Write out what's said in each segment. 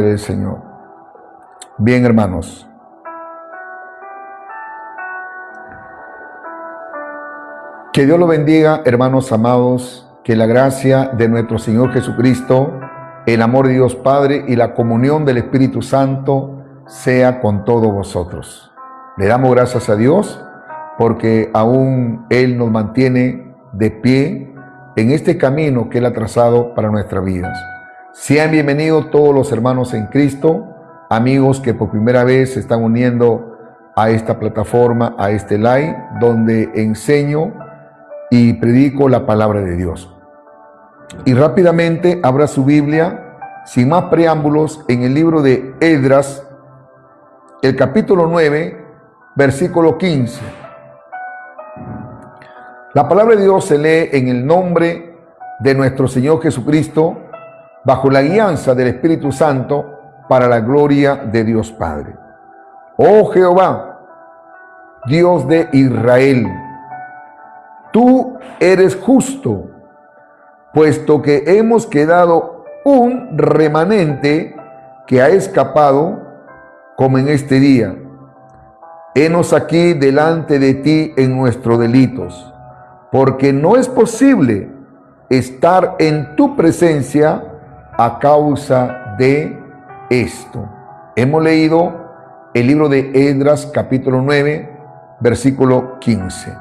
del Señor. Bien, hermanos. Que Dios lo bendiga, hermanos amados, que la gracia de nuestro Señor Jesucristo, el amor de Dios Padre y la comunión del Espíritu Santo sea con todos vosotros. Le damos gracias a Dios porque aún Él nos mantiene de pie en este camino que Él ha trazado para nuestras vidas. Sean bienvenidos todos los hermanos en Cristo, amigos que por primera vez se están uniendo a esta plataforma, a este live, donde enseño y predico la palabra de Dios. Y rápidamente abra su Biblia, sin más preámbulos, en el libro de Esdras, el capítulo 9, versículo 15. La palabra de Dios se lee en el nombre de nuestro Señor Jesucristo, bajo la guianza del Espíritu Santo, para la gloria de Dios Padre. Oh Jehová, Dios de Israel, tú eres justo, puesto que hemos quedado un remanente que ha escapado, como en este día. Henos aquí delante de ti en nuestros delitos, porque no es posible estar en tu presencia a causa de esto. Hemos leído el libro de Esdras, capítulo 9, versículo 15.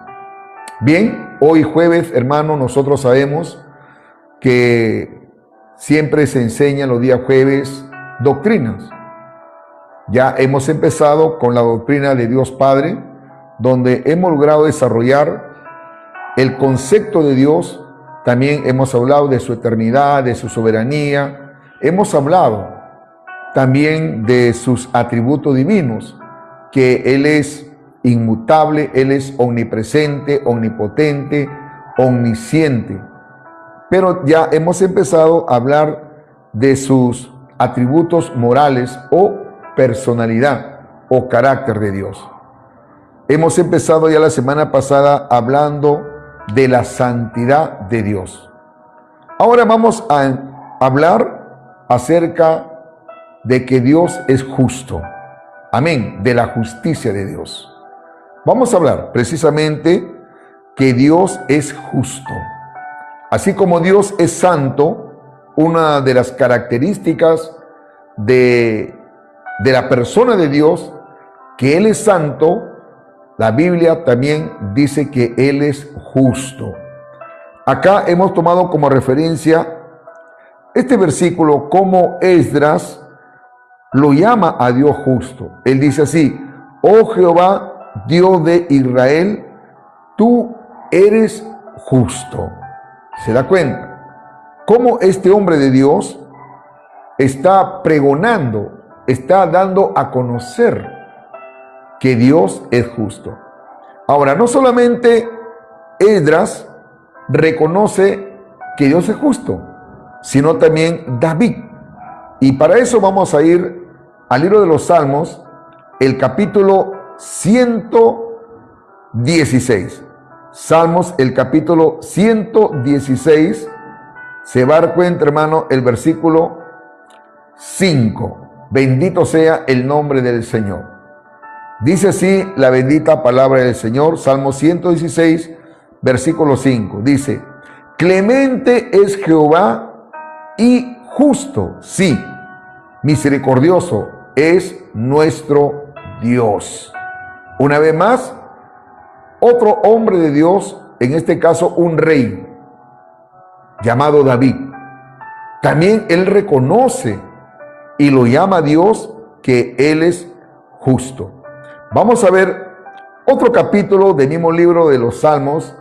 Bien, hoy jueves, hermano, nosotros sabemos que siempre se enseñan los días jueves doctrinas. Ya hemos empezado con la doctrina de Dios Padre, donde hemos logrado desarrollar el concepto de Dios. También hemos hablado de su eternidad, de su soberanía. Hemos hablado también de sus atributos divinos, que Él es inmutable, Él es omnipresente, omnipotente, omnisciente. Pero ya hemos empezado a hablar de sus atributos morales o personalidad o carácter de Dios. Hemos empezado ya la semana pasada hablando de la santidad de Dios. Ahora vamos a hablar acerca de que Dios es justo. Amén, de la justicia de Dios. Vamos a hablar precisamente que Dios es justo. Así como Dios es santo, una de las características de la persona de Dios, que Él es santo, la Biblia también dice que Él es justo. Acá hemos tomado como referencia este versículo, como Esdras lo llama a Dios justo. Él dice así: oh Jehová, Dios de Israel, tú eres justo. ¿Se da cuenta? Cómo este hombre de Dios está pregonando, está dando a conocer que Dios es justo. Ahora, no solamente Esdras reconoce que Dios es justo, sino también David. Y para eso vamos a ir al libro de los Salmos, el capítulo 116. Salmos, el capítulo 116, se va a dar cuenta, hermano, el versículo 5. Bendito sea el nombre del Señor. Dice así la bendita palabra del Señor, Salmo 116, versículo 5. Dice: clemente es Jehová y justo, sí, misericordioso es nuestro Dios. Una vez más, otro hombre de Dios, en este caso un rey, llamado David. También él reconoce y lo llama a Dios que Él es justo. Vamos a ver otro capítulo del mismo libro de los Salmos,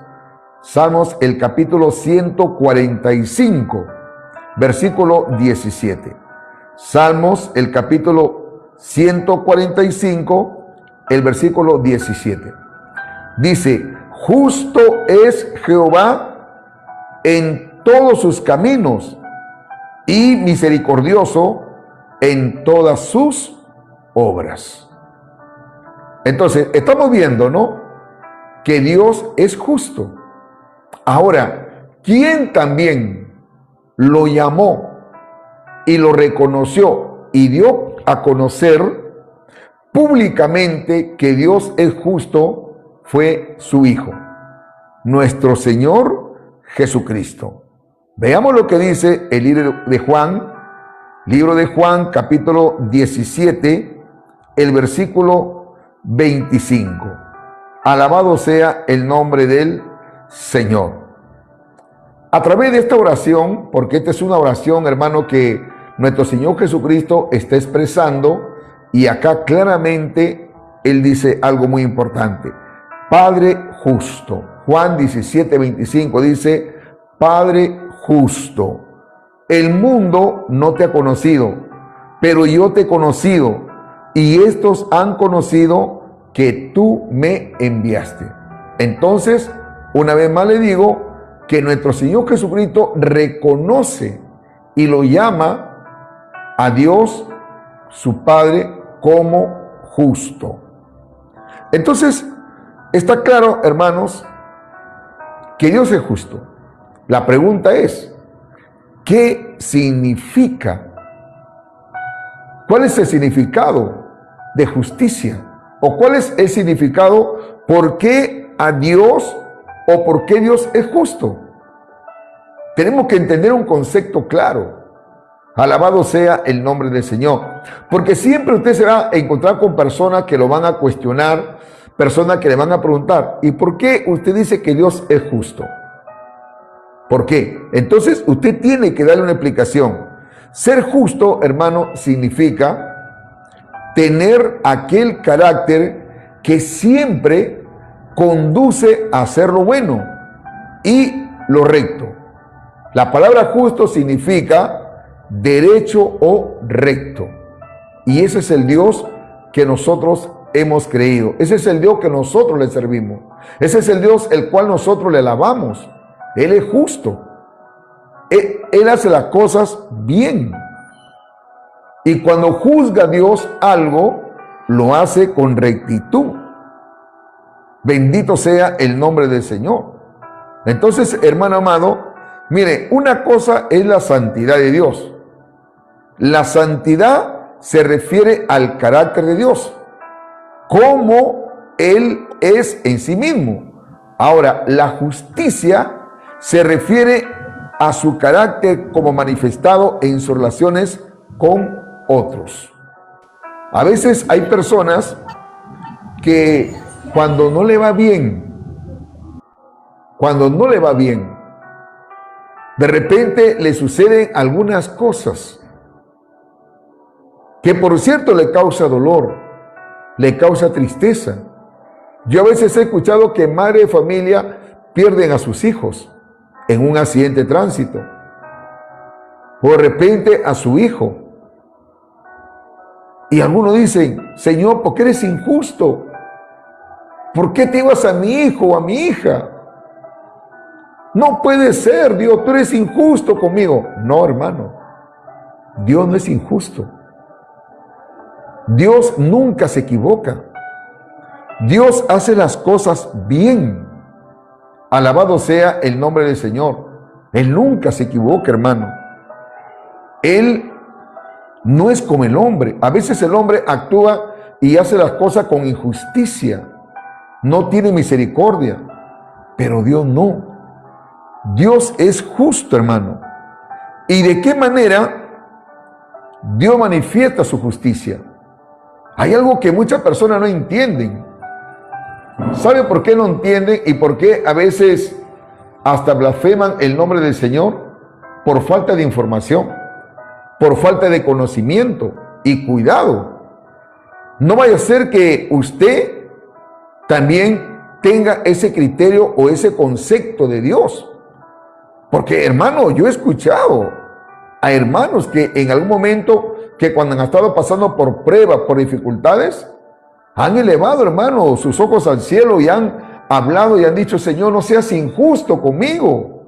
Salmos, el capítulo 145, versículo 17. Salmos, el capítulo 145, el versículo 17. Dice: justo es Jehová en todos sus caminos y misericordioso en todas sus obras. Entonces, estamos viendo, ¿no?, que Dios es justo. Ahora, ¿quién también lo llamó y lo reconoció y dio a conocer públicamente que Dios es justo fue su Hijo, nuestro Señor Jesucristo. Veamos lo que dice el libro de Juan, capítulo 17, el versículo 25. Alabado sea el nombre del Señor. A través de esta oración, porque esta es una oración, hermano, que nuestro Señor Jesucristo está expresando, y acá claramente Él dice algo muy importante. Padre justo. Juan 17, 25 dice, Padre justo. El mundo no te ha conocido, pero yo te he conocido, y estos han conocido que tú me enviaste. Entonces, una vez más le digo que nuestro Señor Jesucristo reconoce y lo llama a Dios, su Padre, como justo. Entonces, está claro, hermanos, que Dios es justo. La pregunta es, ¿qué significa? ¿Cuál es el significado de justicia? ¿O cuál es el significado por qué a Dios o por qué Dios es justo? Tenemos que entender un concepto claro. Alabado sea el nombre del Señor. Porque siempre usted se va a encontrar con personas que lo van a cuestionar, personas que le van a preguntar, ¿y por qué usted dice que Dios es justo? ¿Por qué? Entonces usted tiene que darle una explicación. Ser justo, hermano, significa tener aquel carácter que siempre conduce a hacer lo bueno y lo recto. La palabra justo significa derecho o recto. Y ese es el Dios que nosotros hemos creído. Ese es el Dios que nosotros le servimos. Ese es el Dios el cual nosotros le alabamos. Él es justo. Él hace las cosas bien. Y cuando juzga a Dios algo, lo hace con rectitud. Bendito sea el nombre del Señor. Entonces, hermano amado, mire, una cosa es la santidad de Dios. La santidad se refiere al carácter de Dios, como Él es en sí mismo. Ahora, la justicia se refiere a su carácter como manifestado en sus relaciones con otros. A veces hay personas que cuando no le va bien, de repente le suceden algunas cosas que por cierto le causa dolor, le causa tristeza. Yo a veces he escuchado que madres de familia pierden a sus hijos en un accidente de tránsito, o de repente a su hijo. Y algunos dicen, Señor, ¿por qué eres injusto? ¿Por qué te ibas a mi hijo o a mi hija? No puede ser, Dios, tú eres injusto conmigo. No, hermano, Dios no es injusto. Dios nunca se equivoca. Dios hace las cosas bien. Alabado sea el nombre del Señor. Él nunca se equivoca, hermano. Él no es como el hombre. A veces el hombre actúa y hace las cosas con injusticia. No tiene misericordia. Pero Dios no. Dios es justo, hermano. ¿Y de qué manera Dios manifiesta su justicia? Hay algo que muchas personas no entienden. ¿Sabe por qué no entienden y por qué a veces hasta blasfeman el nombre del Señor? Por falta de información, por falta de conocimiento. Y cuidado, no vaya a ser que usted también tenga ese criterio o ese concepto de Dios. Porque, hermano, yo he escuchado a hermanos que en algún momento, que cuando han estado pasando por pruebas, por dificultades, han elevado, hermano, sus ojos al cielo y han hablado y han dicho, Señor, no seas injusto conmigo.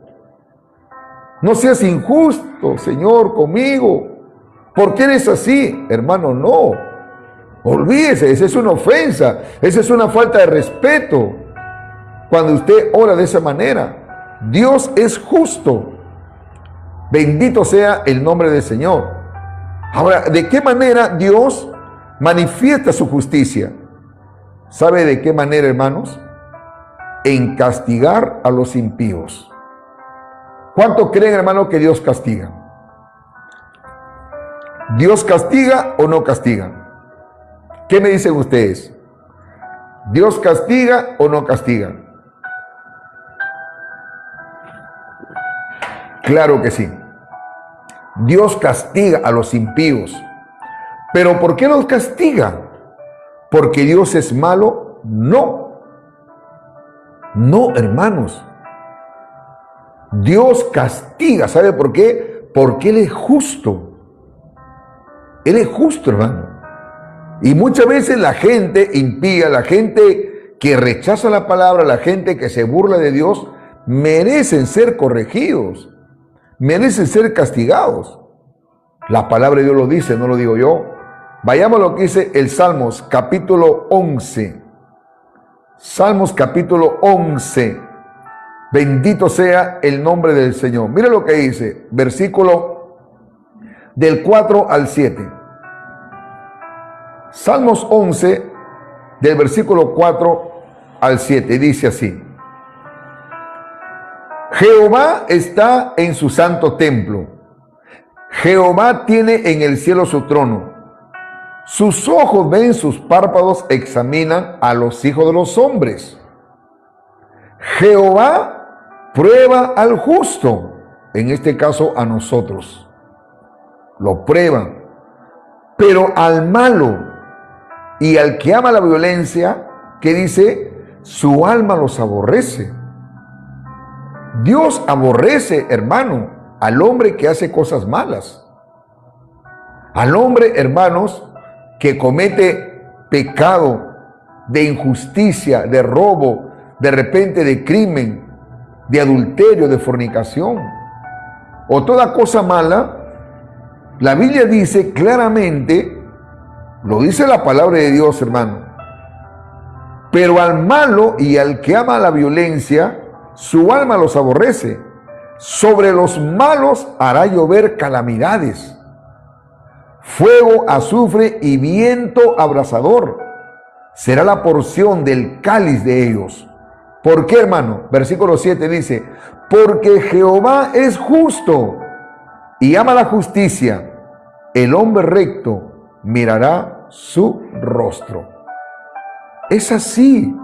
No seas injusto, Señor, conmigo. ¿Por qué eres así? Hermano, no. Olvídese, esa es una ofensa. Esa es una falta de respeto. Cuando usted ora de esa manera, Dios es justo. Bendito sea el nombre del Señor. Ahora, ¿de qué manera Dios manifiesta su justicia? ¿Sabe de qué manera, hermanos? En castigar a los impíos. ¿Cuánto creen, hermano, que Dios castiga? ¿Dios castiga o no castiga? ¿Qué me dicen ustedes? ¿Dios castiga o no castiga? Claro que sí. Dios castiga a los impíos. ¿Pero por qué los castiga? ¿Porque Dios es malo? No. No, hermanos. Dios castiga. ¿Sabe por qué? Porque Él es justo. Él es justo, hermano. Y muchas veces la gente impía, la gente que rechaza la palabra, la gente que se burla de Dios, merecen ser corregidos, merecen ser castigados. La palabra de Dios lo dice, no lo digo yo. Vayamos a lo que dice el Salmos, capítulo 11. Salmos, capítulo 11. Bendito sea el nombre del Señor. Mira lo que dice, versículo del 4 al 7. Salmos 11, del versículo 4 al 7, dice así: Jehová está en su santo templo. Jehová tiene en el cielo su trono. Sus ojos ven, sus párpados examinan a los hijos de los hombres. Jehová prueba al justo, en este caso a nosotros. Lo prueba. Pero al malo y al que ama la violencia, que dice, su alma los aborrece. Dios aborrece, hermano, al hombre que hace cosas malas. Al hombre, hermanos, que comete pecado de injusticia, de robo, de repente de crimen, de adulterio, de fornicación, o toda cosa mala. La Biblia dice claramente, lo dice la palabra de Dios, hermano, pero al malo y al que ama la violencia, su alma los aborrece. Sobre los malos hará llover calamidades, fuego, azufre y viento abrasador. Será la porción del cáliz de ellos. ¿Por qué, hermano? Versículo 7 dice, porque Jehová es justo y ama la justicia. El hombre recto mirará su rostro. Es así.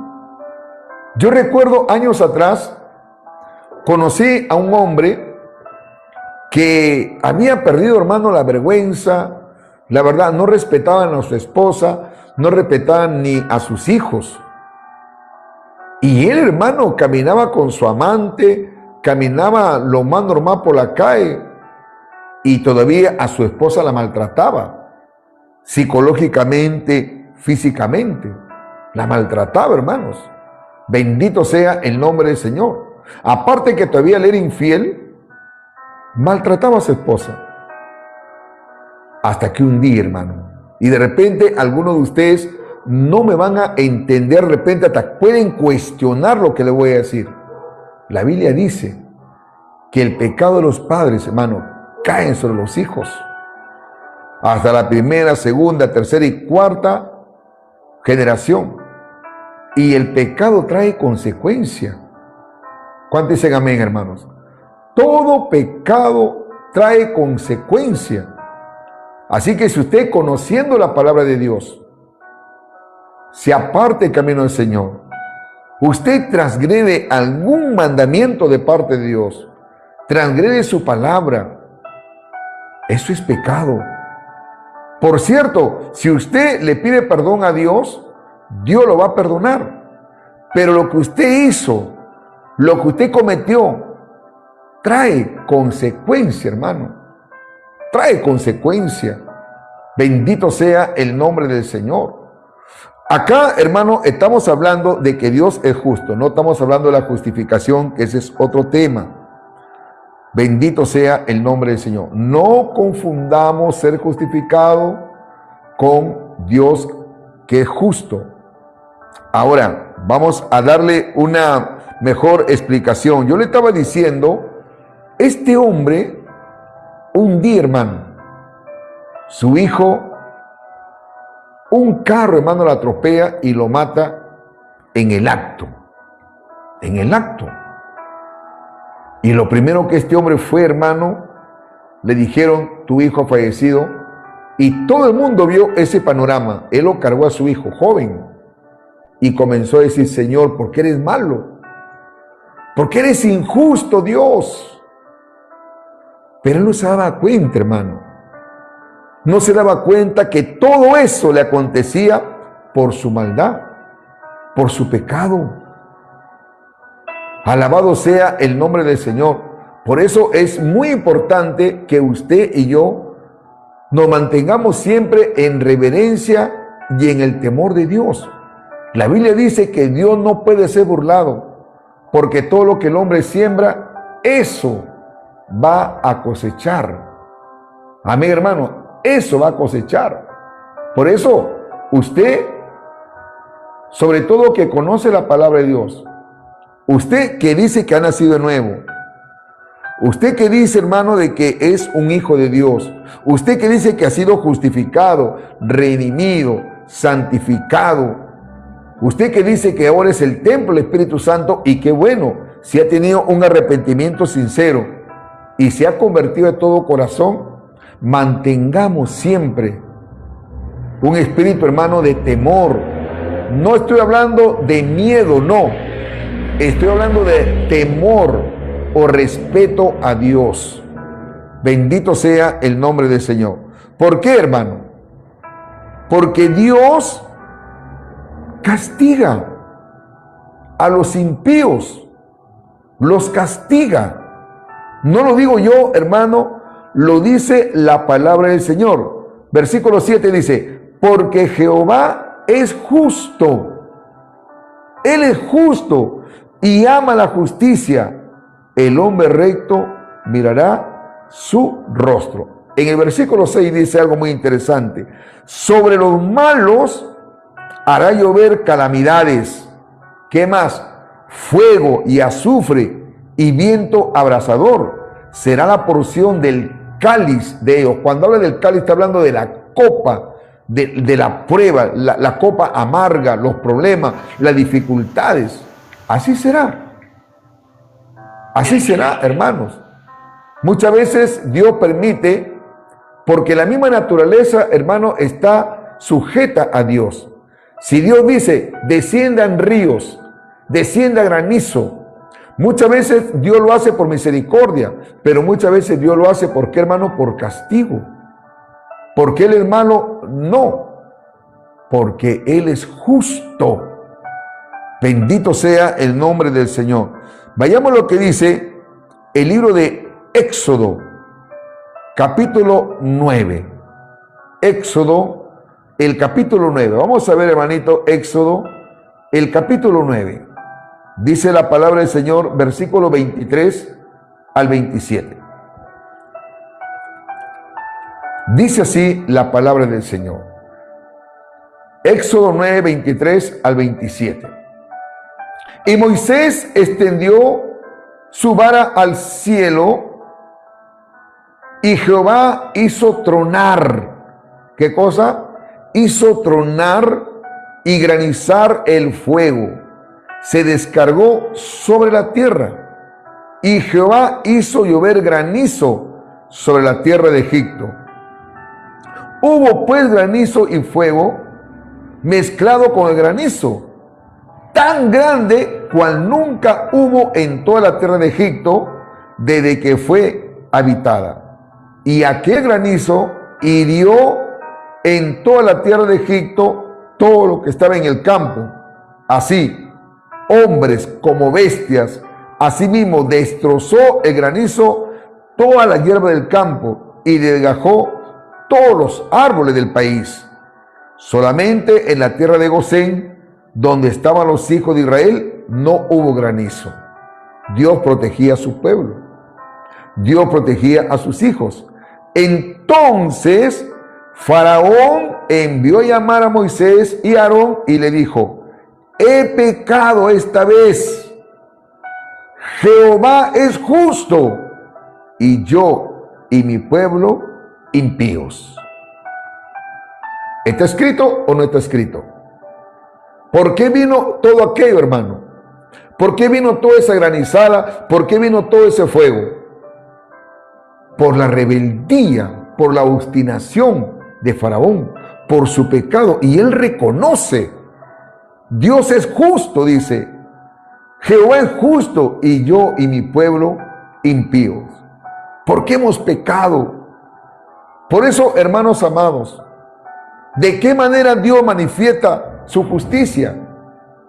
Yo recuerdo años atrás, conocí a un hombre que había perdido, hermano, la vergüenza. La verdad, no respetaban a su esposa, no respetaban ni a sus hijos. Y él, hermano, caminaba con su amante, caminaba lo más normal por la calle y todavía a su esposa la maltrataba, psicológicamente, físicamente. La maltrataba, hermanos. Bendito sea el nombre del Señor. Aparte que todavía le era infiel, maltrataba a su esposa. Hasta que un día, hermano, y de repente algunos de ustedes no me van a entender, de repente hasta pueden cuestionar lo que le voy a decir. La Biblia dice que el pecado de los padres, hermano, caen sobre los hijos. Hasta la primera, segunda, tercera y cuarta generación. Y el pecado trae consecuencia. ¿Cuántos dicen amén, hermanos? Todo pecado trae consecuencia. Así que si usted, conociendo la palabra de Dios, se aparta del camino del Señor, usted transgrede algún mandamiento de parte de Dios, transgrede su palabra, eso es pecado. Por cierto, si usted le pide perdón a Dios, Dios lo va a perdonar. Pero lo que usted hizo, lo que usted cometió, trae consecuencia, hermano. Trae consecuencia. Bendito sea el nombre del Señor. Acá, hermano, estamos hablando de que Dios es justo. No estamos hablando de la justificación, que ese es otro tema. Bendito sea el nombre del Señor. No confundamos ser justificado con Dios que es justo. Ahora, vamos a darle una mejor explicación. Yo le estaba diciendo, este hombre, un día, hermano, Su hijo, un carro, hermano, lo atropella y lo mata en el acto. En el acto. Y lo primero que este hombre fue, hermano, le dijeron, tu hijo ha fallecido. Y todo el mundo vio ese panorama. Él lo cargó a su hijo, joven. Y comenzó a decir, Señor, ¿por qué eres malo? ¿Por qué eres injusto, Dios? Pero él no se daba cuenta, hermano. No se daba cuenta que todo eso le acontecía por su maldad, por su pecado. Alabado sea el nombre del Señor. Por eso es muy importante que usted y yo nos mantengamos siempre en reverencia y en el temor de Dios. La Biblia dice que Dios no puede ser burlado, porque todo lo que el hombre siembra, eso va a cosechar. Amén, hermano. Eso va a cosechar. Por eso, usted, sobre todo que conoce la palabra de Dios, usted que dice que ha nacido de nuevo, usted que dice, hermano, de que es un hijo de Dios, usted que dice que ha sido justificado, redimido, santificado, usted que dice que ahora es el templo del Espíritu Santo y que bueno, si ha tenido un arrepentimiento sincero y se ha convertido de todo corazón, mantengamos siempre un espíritu, hermano, de temor. No estoy hablando de miedo, no. Estoy hablando de temor o respeto a Dios. Bendito sea el nombre del Señor. ¿Por qué, hermano? Porque Dios castiga a los impíos. Los castiga. No lo digo yo, hermano. Lo dice la palabra del Señor. Versículo 7 dice, porque Jehová es justo. Él es justo y ama la justicia. El hombre recto mirará su rostro. En el versículo 6 dice algo muy interesante. Sobre los malos hará llover calamidades. ¿Qué más? Fuego y azufre y viento abrasador. Será la porción del cáliz de ellos. Cuando habla del cáliz está hablando de la copa, de la prueba, la copa amarga, los problemas, las dificultades. Así será. Así será, hermanos. Muchas veces Dios permite, porque la misma naturaleza, hermano, está sujeta a Dios. Si Dios dice, desciendan ríos, descienda granizo, muchas veces Dios lo hace por misericordia, pero muchas veces Dios lo hace, ¿por qué, hermano? Por castigo. ¿Por qué Él es malo? No, porque Él es justo. Bendito sea el nombre del Señor. Vayamos a lo que dice el libro de Éxodo, capítulo 9. Éxodo, el capítulo 9. Vamos a ver, hermanito, Éxodo, el capítulo 9. Dice la palabra del Señor, versículo 23 al 27. Dice así la palabra del Señor. Éxodo 9, 23 al 27. Y Moisés extendió su vara al cielo y Jehová hizo tronar. ¿Qué cosa? Hizo tronar y granizar el fuego. Se descargó sobre la tierra y Jehová hizo llover granizo sobre la tierra de Egipto. Hubo pues granizo y fuego mezclado con el granizo, tan grande cual nunca hubo en toda la tierra de Egipto desde que fue habitada. Y aquel granizo hirió en toda la tierra de Egipto todo lo que estaba en el campo, así hombres como bestias. Asimismo destrozó el granizo toda la hierba del campo y desgajó todos los árboles del país. Solamente en la tierra de Gosén, donde estaban los hijos de Israel, no hubo granizo. Dios protegía a su pueblo. Dios protegía a sus hijos. Entonces Faraón envió a llamar a Moisés y a Aarón y le dijo: he pecado esta vez. Jehová es justo y yo y mi pueblo impíos. ¿Está escrito o no está escrito? ¿Por qué vino todo aquello, hermano? ¿Por qué vino toda esa granizada? ¿Por qué vino todo ese fuego? Por la rebeldía, por la obstinación de Faraón, por su pecado. Y él reconoce, Dios es justo, dice, Jehová es justo y yo y mi pueblo impíos. ¿Por qué hemos pecado? Por eso, hermanos amados, ¿de qué manera Dios manifiesta su justicia?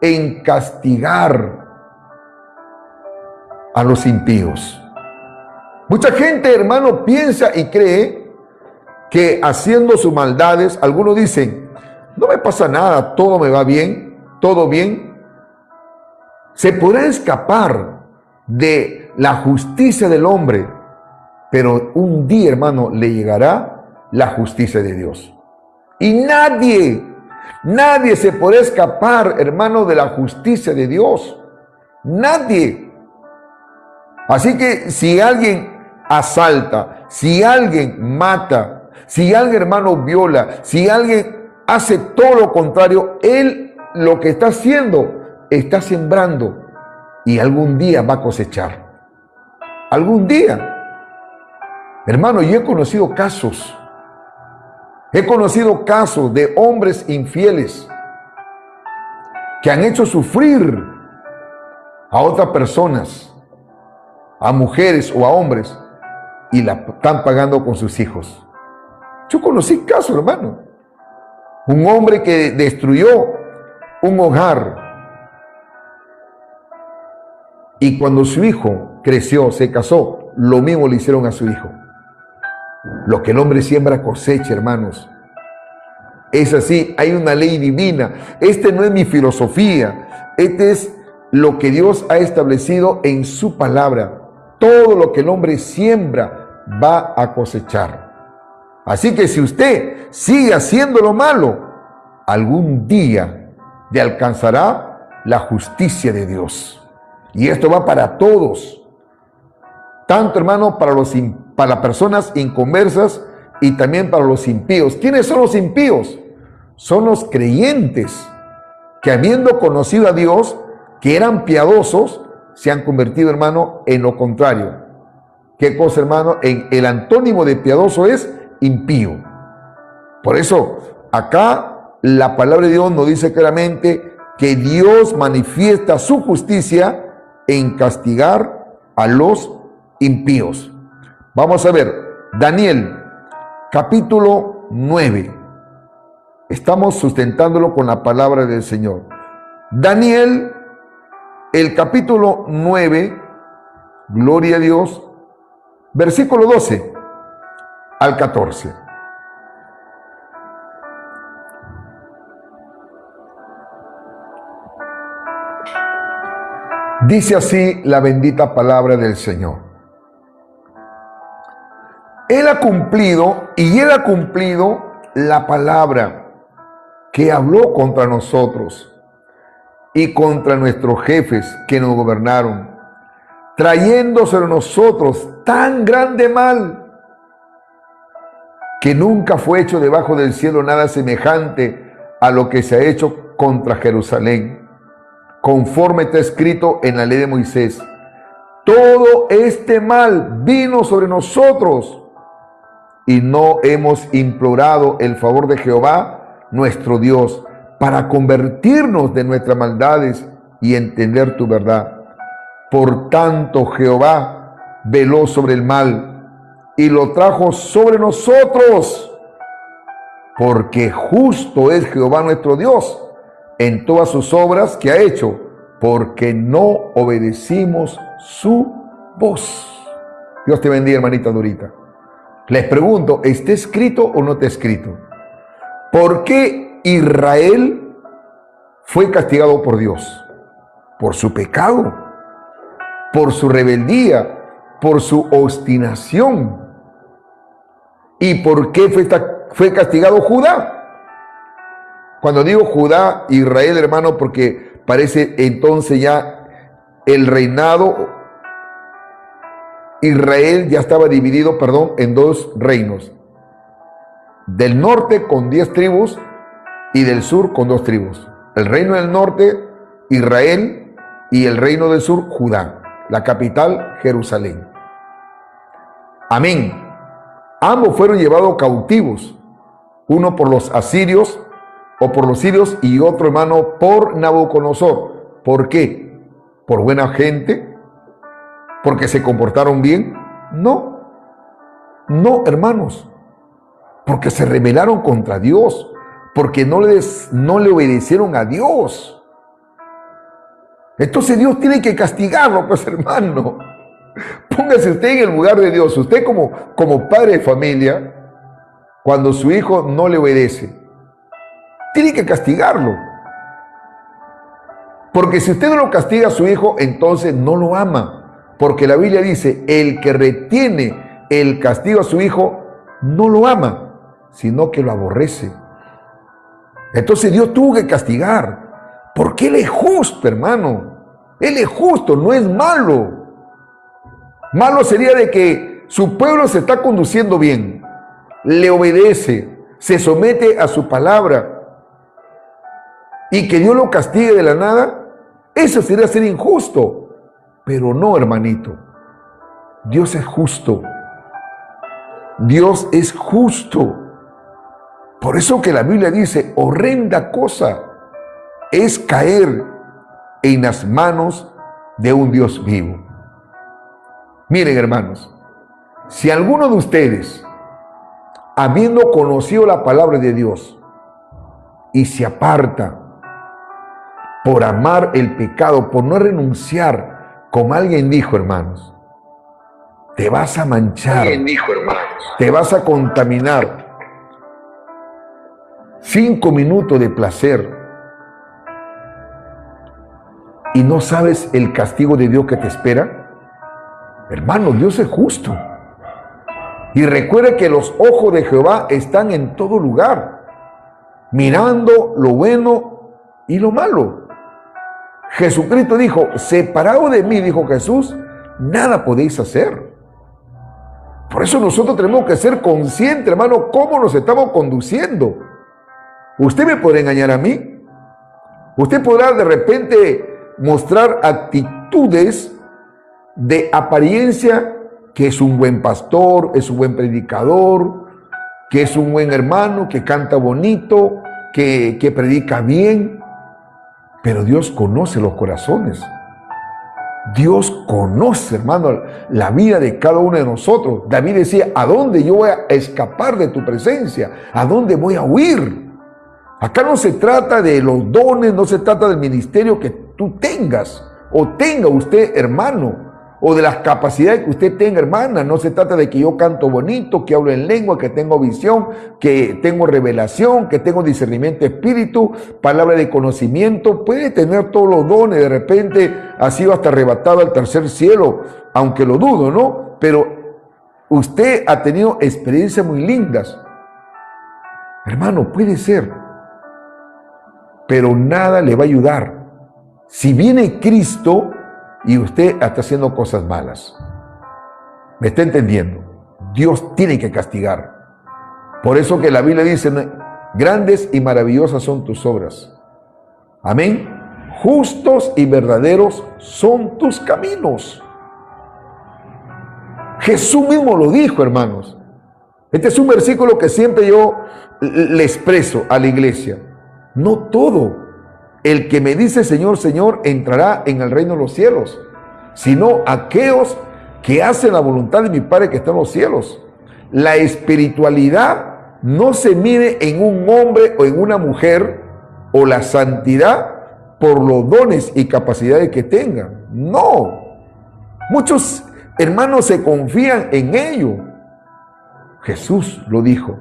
En castigar a los impíos. Mucha gente, hermano, piensa y cree que haciendo sus maldades, algunos dicen, no me pasa nada, todo me va bien, todo bien. Se podrá escapar de la justicia del hombre, pero un día, hermano, le llegará la justicia de Dios. Y nadie se podrá escapar, hermano, de la justicia de Dios. Nadie. Así que si alguien asalta, si alguien mata, si alguien, hermano, viola, si alguien hace todo lo contrario, él lo que está haciendo, está sembrando y algún día va a cosechar. Algún día. Hermano, yo he conocido casos de hombres infieles que han hecho sufrir a otras personas, a mujeres o a hombres, y la están pagando con sus hijos. Yo conocí casos, hermano. Un hombre que destruyó un hogar y cuando su hijo creció, se casó, lo mismo le hicieron a su hijo. Lo que el hombre siembra cosecha, hermanos. Es así, hay una ley divina. Este no es mi filosofía, este es lo que Dios ha establecido en su palabra. Todo lo que el hombre siembra va a cosechar. Así que si usted sigue haciendo lo malo, algún día le alcanzará la justicia de Dios. Y esto va para todos. Tanto, hermano, para las personas inconversas y también para los impíos. ¿Quiénes son los impíos? Son los creyentes que, habiendo conocido a Dios, que eran piadosos, se han convertido, hermano, en lo contrario. ¿Qué cosa, hermano? El antónimo de piadoso es impío. Por eso, acá la palabra de Dios nos dice claramente que Dios manifiesta su justicia en castigar a los impíos. Vamos a ver, Daniel, capítulo 9. Estamos sustentándolo con la palabra del Señor. Daniel, el capítulo 9, gloria a Dios, versículo 12 al 14. Dice así la bendita palabra del Señor. Él ha cumplido la palabra que habló contra nosotros y contra nuestros jefes que nos gobernaron, trayendo sobre nosotros tan grande mal que nunca fue hecho debajo del cielo nada semejante a lo que se ha hecho contra Jerusalén, conforme está escrito en la ley de Moisés. Todo este mal vino sobre nosotros y no hemos implorado el favor de Jehová, nuestro Dios, para convertirnos de nuestras maldades y entender tu verdad. Por tanto, Jehová veló sobre el mal y lo trajo sobre nosotros, porque justo es Jehová nuestro Dios en todas sus obras que ha hecho, porque no obedecimos su voz. Dios te bendiga, hermanita Dorita. Les pregunto, ¿está escrito o no está escrito? ¿Por qué Israel fue castigado por Dios? Por su pecado, por su rebeldía, por su obstinación. ¿Y por qué fue castigado Judá? Cuando digo Judá, Israel, hermano, porque parece entonces ya el reinado, Israel ya estaba dividido, en dos reinos. Del norte con 10 tribus y del sur con 2 tribus. El reino del norte, Israel, y el reino del sur, Judá. La capital, Jerusalén. Amén. Ambos fueron llevados cautivos, uno por los asirios o por los sirios y otro, hermano, por Nabucodonosor. ¿Por qué? ¿Por buena gente? ¿Porque se comportaron bien? No, no, hermanos, porque se rebelaron contra Dios, porque no le obedecieron a Dios. Entonces Dios tiene que castigarlo, pues, hermano. Póngase usted en el lugar de Dios. Usted como padre de familia, cuando su hijo no le obedece, tiene que castigarlo. Porque si usted no lo castiga a su hijo, entonces no lo ama. Porque la Biblia dice, el que retiene el castigo a su hijo, no lo ama, sino que lo aborrece. Entonces Dios tuvo que castigar, porque Él es justo, hermano. Él es justo, no es malo. Malo sería de que su pueblo se está conduciendo bien, le obedece, se somete a su palabra, y que Dios lo castigue de la nada. Eso sería ser injusto. Pero no, hermanito. Dios es justo. Dios es justo. Por eso que la Biblia dice, horrenda cosa es caer en las manos de un Dios vivo. Miren, hermanos, si alguno de ustedes, habiendo conocido la palabra de Dios, y se aparta por amar el pecado, por no renunciar, como alguien dijo, hermanos, te vas a manchar, te vas a contaminar. 5 minutos de placer y no sabes el castigo de Dios que te espera. Hermano, Dios es justo. Y recuerda que los ojos de Jehová están en todo lugar, mirando lo bueno y lo malo. Jesucristo dijo, separado de mí, dijo Jesús, nada podéis hacer. Por eso nosotros tenemos que ser conscientes, hermano, cómo nos estamos conduciendo. Usted me podrá engañar a mí. Usted podrá de repente mostrar actitudes de apariencia, que es un buen pastor, es un buen predicador, que es un buen hermano, que canta bonito, que predica bien. Pero Dios conoce los corazones. Dios conoce, hermano, la vida de cada uno de nosotros. David decía, ¿a dónde yo voy a escapar de tu presencia? ¿A dónde voy a huir? Acá no se trata de los dones, no se trata del ministerio que tú tengas o tenga usted, hermano, o de las capacidades que usted tenga, hermana. No se trata de que yo canto bonito, que hablo en lengua, que tengo visión, que tengo revelación, que tengo discernimiento de espíritu, palabra de conocimiento. Puede tener todos los dones, de repente ha sido hasta arrebatado al tercer cielo, aunque lo dudo, ¿no? Pero usted ha tenido experiencias muy lindas. Hermano, puede ser, pero nada le va a ayudar si viene Cristo y usted está haciendo cosas malas. ¿Me está entendiendo? Dios tiene que castigar. Por eso que la Biblia dice, grandes y maravillosas son tus obras. Amén. Justos y verdaderos son tus caminos. Jesús mismo lo dijo, hermanos. Este es un versículo que siempre yo le expreso a la iglesia. No todo el que me dice Señor, Señor, entrará en el reino de los cielos, sino aquellos que hacen la voluntad de mi Padre que está en los cielos. La espiritualidad no se mide en un hombre o en una mujer, o la santidad por los dones y capacidades que tengan. No. Muchos hermanos se confían en ello. Jesús lo dijo.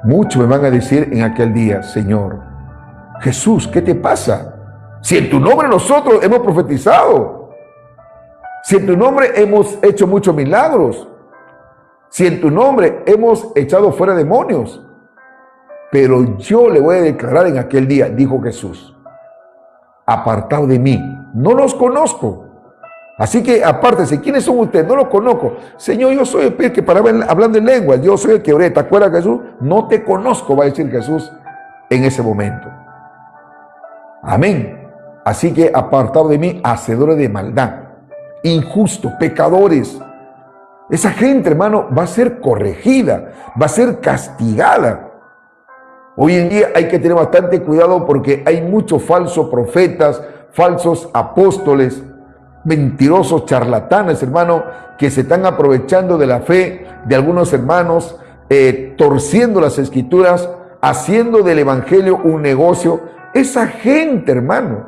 Muchos me van a decir en aquel día, Señor, Jesús, ¿qué te pasa? Si en tu nombre nosotros hemos profetizado, si en tu nombre hemos hecho muchos milagros, si en tu nombre hemos echado fuera demonios, pero yo le voy a declarar en aquel día, dijo Jesús, apartado de mí, no los conozco. Así que apártense, ¿quiénes son ustedes? No los conozco. Señor, yo soy el que para hablando en lenguas, yo soy el que oré. ¿Te acuerdas, Jesús? No te conozco, va a decir Jesús en ese momento. Amén. Así que apartado de mí, hacedores de maldad, injustos, pecadores. Esa gente, hermano, va a ser corregida, va a ser castigada. Hoy en día hay que tener bastante cuidado porque hay muchos falsos profetas, falsos apóstoles, mentirosos, charlatanes, hermano, que se están aprovechando de la fe de algunos hermanos, torciendo las escrituras, haciendo del evangelio un negocio. Esa gente, hermano,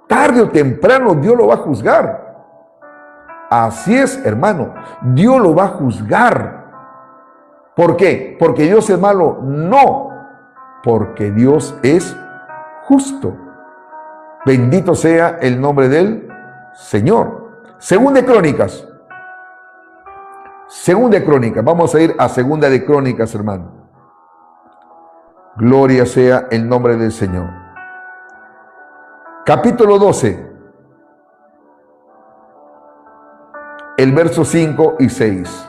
tarde o temprano Dios lo va a juzgar. Así es, hermano, Dios lo va a juzgar. ¿Por qué? ¿Porque Dios es malo? No, porque Dios es justo. Bendito sea el nombre del Señor. Segunda de Crónicas. Segunda de Crónicas. Vamos a ir a Segunda de Crónicas, hermano. Gloria sea el nombre del Señor. Capítulo 12. El verso 5 y 6.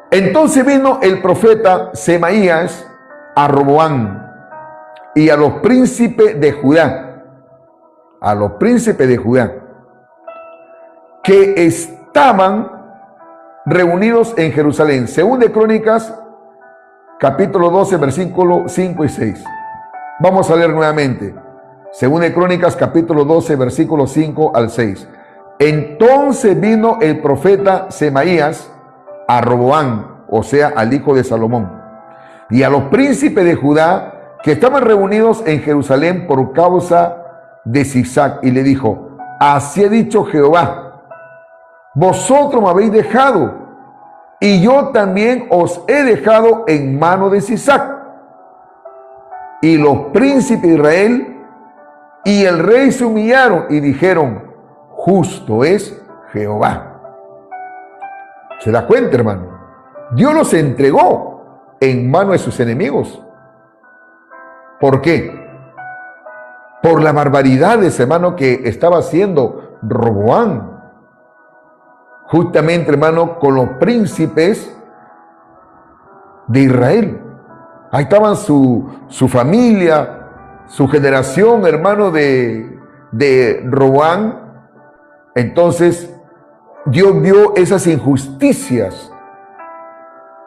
Entonces vino el profeta Semaías a Roboam y a los príncipes de Judá, que estaban reunidos en Jerusalén. Según de Crónicas, capítulo 12, versículos 5 y 6. Vamos a leer nuevamente. Según de Crónicas, capítulo 12, versículos 5 al 6. Entonces vino el profeta Semaías a Roboam, o sea, al hijo de Salomón, y a los príncipes de Judá que estaban reunidos en Jerusalén por causa de Sisac, y le dijo: así ha dicho Jehová, vosotros me habéis dejado, y yo también os he dejado en mano de Sisac. Y los príncipes de Israel y el rey se humillaron y dijeron: justo es Jehová. ¿Se da cuenta, hermano? Dios los entregó en mano de sus enemigos. ¿Por qué? Por las barbaridades, hermano, que estaba haciendo Roboam. Justamente, hermano, con los príncipes de Israel. Ahí estaban su familia, su generación, hermano, de Roboam. Entonces, Dios vio esas injusticias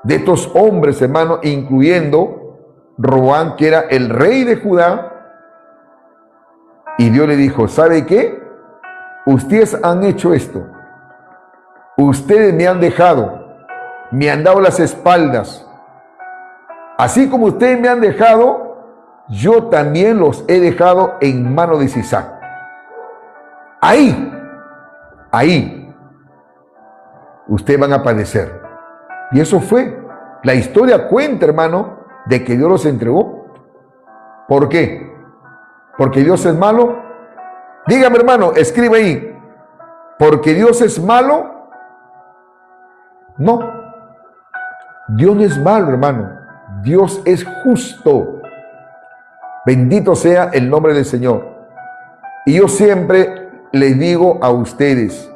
de estos hombres, hermano, incluyendo Roboam, que era el rey de Judá. Y Dios le dijo: ¿sabe qué? Ustedes han hecho esto. Ustedes me han dejado, me han dado las espaldas. Así como ustedes me han dejado, yo también los he dejado en mano de Sisac. Ahí, ustedes van a padecer. Y eso fue. La historia cuenta, hermano, de que Dios los entregó. ¿Por qué? ¿Porque Dios es malo? Dígame, hermano, escribe ahí. ¿Porque Dios es malo? No. Dios no es malo, hermano. Dios es justo. Bendito sea el nombre del Señor. Y yo siempre les digo a ustedes,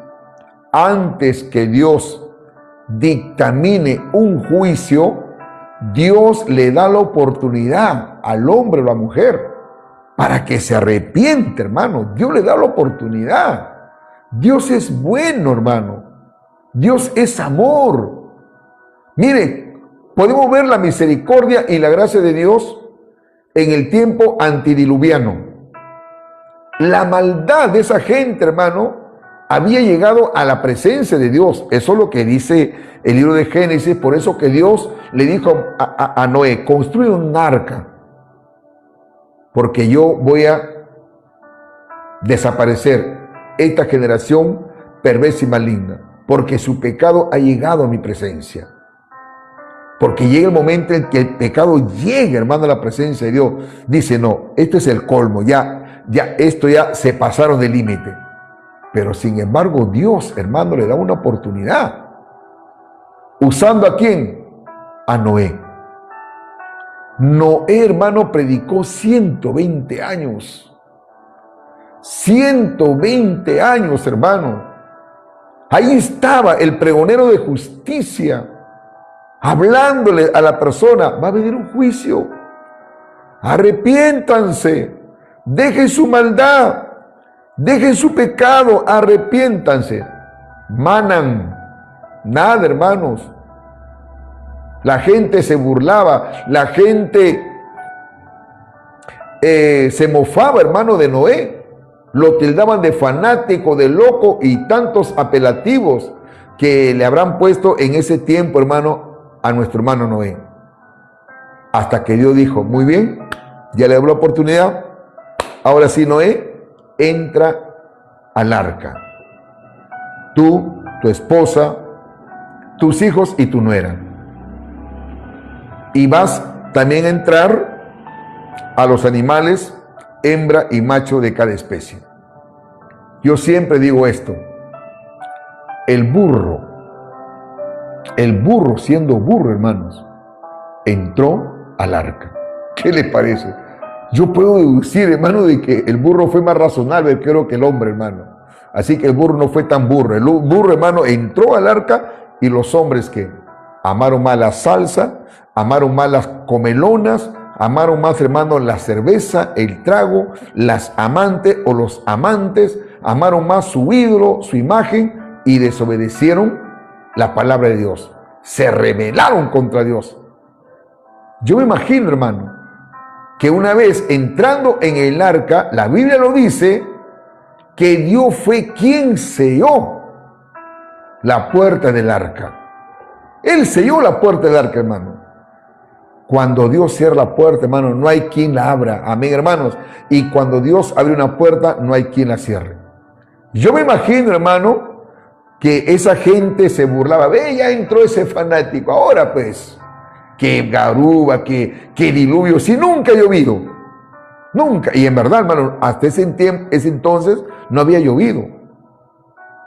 antes que Dios dictamine un juicio, Dios le da la oportunidad al hombre o la mujer para que se arrepiente, hermano. Dios le da la oportunidad. Dios es bueno, hermano. Dios es amor. Mire, podemos ver la misericordia y la gracia de Dios en el tiempo antidiluviano. La maldad de esa gente, hermano, había llegado a la presencia de Dios. Eso es lo que dice el libro de Génesis. Por eso que Dios le dijo a Noé: construye un arca, porque yo voy a desaparecer esta generación perversa y maligna, porque su pecado ha llegado a mi presencia. Porque llega el momento en que el pecado llega, hermano, a la presencia de Dios. Dice: no, este es el colmo, esto ya se pasaron del límite. Pero sin embargo, Dios, hermano, le da una oportunidad. ¿Usando a quién? A Noé. Noé, hermano, predicó 120 años. 120 años, hermano. Ahí estaba el pregonero de justicia. hablándole a la persona, va a venir un juicio. Arrepiéntanse, dejen su maldad, dejen su pecado, arrepiéntanse. Manan, nada, hermanos. La gente se burlaba, la gente se mofaba, hermano, de Noé. Lo tildaban de fanático, de loco y tantos apelativos que le habrán puesto en ese tiempo, hermano, a nuestro hermano Noé. Hasta que Dios dijo, muy bien, ya le dio la oportunidad. Ahora sí, Noé, entra al arca. Tú, tu esposa, tus hijos y tu nuera. Y vas también a entrar a los animales, hembra y macho de cada especie. Yo siempre digo esto. El burro siendo burro, hermanos, entró al arca. ¿Qué le parece? Yo puedo deducir, hermano, de que el burro fue más razonable, creo, que el hombre, hermano. Así que el burro no fue tan burro. El burro, hermano, entró al arca y los hombres que amaron más la salsa, amaron más las comelonas, amaron más, hermano, la cerveza, el trago, las amantes o los amantes, amaron más su ídolo, su imagen y desobedecieron la palabra de Dios. Se rebelaron contra Dios. Yo me imagino, hermano, que una vez entrando en el arca, la Biblia lo dice, que Dios fue quien selló la puerta del arca. Él selló la puerta del arca, hermano. Cuando Dios cierra la puerta, hermano, no hay quien la abra. Amén, hermanos. Y cuando Dios abre una puerta, no hay quien la cierre. Yo me imagino, hermano, que esa gente se burlaba. Ve, ya entró ese fanático. Ahora pues, que garuba, que diluvio, si nunca ha llovido. Nunca. Y en verdad, hermano, hasta ese entonces no había llovido.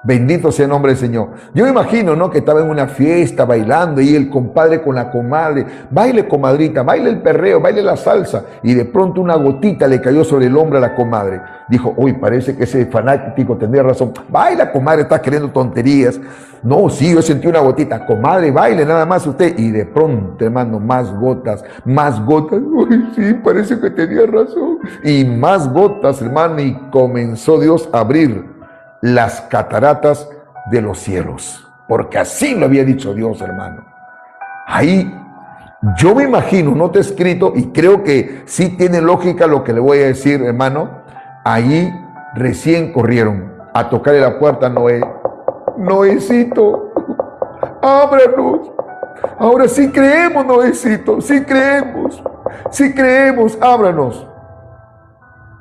Bendito sea el nombre del Señor. Yo me imagino, ¿no?, que estaba en una fiesta bailando y el compadre con la comadre. Baile, comadrita, baile el perreo, baile la salsa. Y de pronto una gotita le cayó sobre el hombro a la comadre. Dijo, uy, parece que ese fanático tendría razón. Baila, comadre, está queriendo tonterías. No, sí, yo sentí una gotita. Comadre, baile nada más usted. Y de pronto, hermano, más gotas, más gotas. Uy, sí, parece que tenía razón. Y más gotas, hermano, y comenzó Dios a abrir las cataratas de los cielos, porque así lo había dicho Dios, hermano. Ahí yo me imagino, no te he escrito, y creo que sí tiene lógica lo que le voy a decir, hermano. Allí recién corrieron a tocarle la puerta a Noé. Noécito, ábranos. Ahora sí creemos, Noécito, sí creemos, ábranos.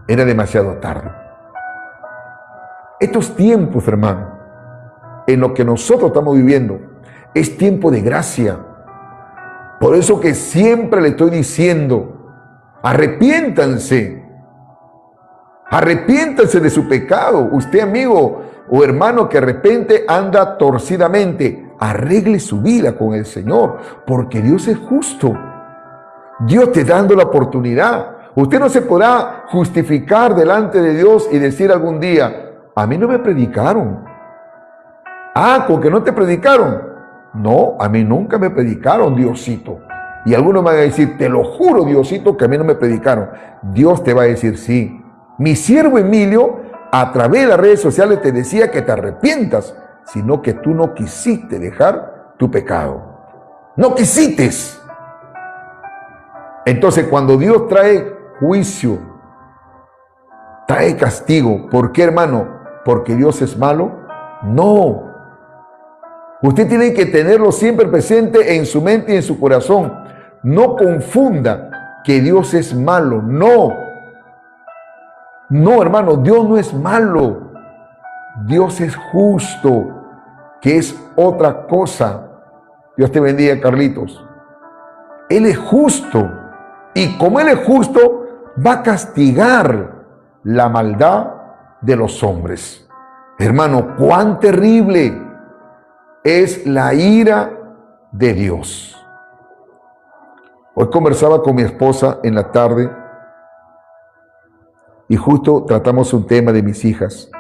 Era demasiado tarde. Estos tiempos, hermano, en lo que nosotros estamos viviendo, es tiempo de gracia. Por eso que siempre le estoy diciendo, arrepiéntanse de su pecado. Usted, amigo o hermano, que de repente anda torcidamente, arregle su vida con el Señor, porque Dios es justo. Dios te dando la oportunidad. Usted no se podrá justificar delante de Dios y decir algún día, a mí no me predicaron. Ah, ¿con que no te predicaron? No, a mí nunca me predicaron, Diosito. Y algunos van a decir, te lo juro, Diosito, que a mí no me predicaron. Dios te va a decir, sí. Mi siervo Emilio, a través de las redes sociales, te decía que te arrepientas, sino que tú no quisiste dejar tu pecado. No quisiste. Entonces, cuando Dios trae juicio, trae castigo, ¿por qué, hermano? ¿Porque Dios es malo? No. Usted tiene que tenerlo siempre presente en su mente y en su corazón. No confunda que Dios es malo. No. No, hermano, Dios no es malo. Dios es justo, que es otra cosa. Dios te bendiga, Carlitos. Él es justo. Y como Él es justo, va a castigar la maldad de los hombres. Hermano, cuán terrible es la ira de Dios. Hoy conversaba con mi esposa en la tarde y justo tratamos un tema de mis hijas.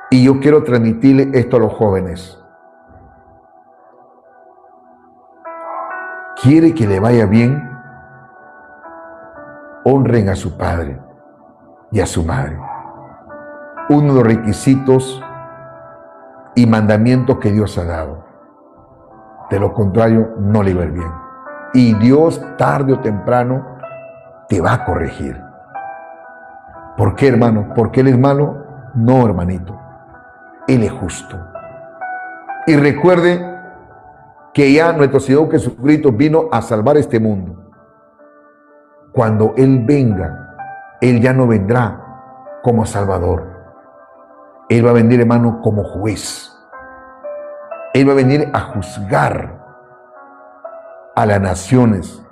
Y yo quiero transmitirle esto a los jóvenes. quiere que le vaya bien, honren a su padre y a su madre. Uno de los requisitos y mandamientos que Dios ha dado. De lo contrario, no le va a ir bien. Y Dios, tarde o temprano, te va a corregir. ¿Por qué, hermano? ¿Porque Él es malo? No, hermanito. Él es justo. Y recuerde que ya nuestro Señor Jesucristo vino a salvar este mundo. Cuando Él venga, Él ya no vendrá como Salvador. Él va a venir, hermano, como juez. Él va a venir a juzgar a las naciones,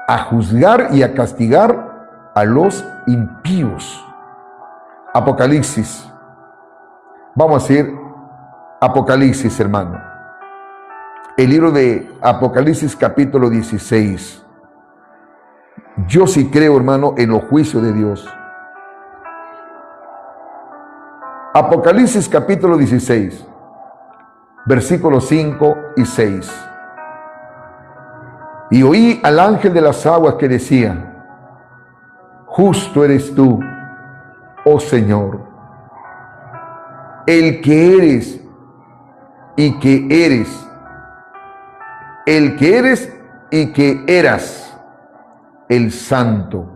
a juzgar y a castigar a los impíos. Apocalipsis. Vamos a ir Apocalipsis, hermano. El libro de Apocalipsis capítulo 16. Yo sí creo, hermano, en los juicios de Dios. Apocalipsis capítulo 16, versículos 5 y 6. Y oí al ángel de las aguas que decía: justo eres tú, oh Señor, el que eres y que eres, el que eres y que eras, el santo,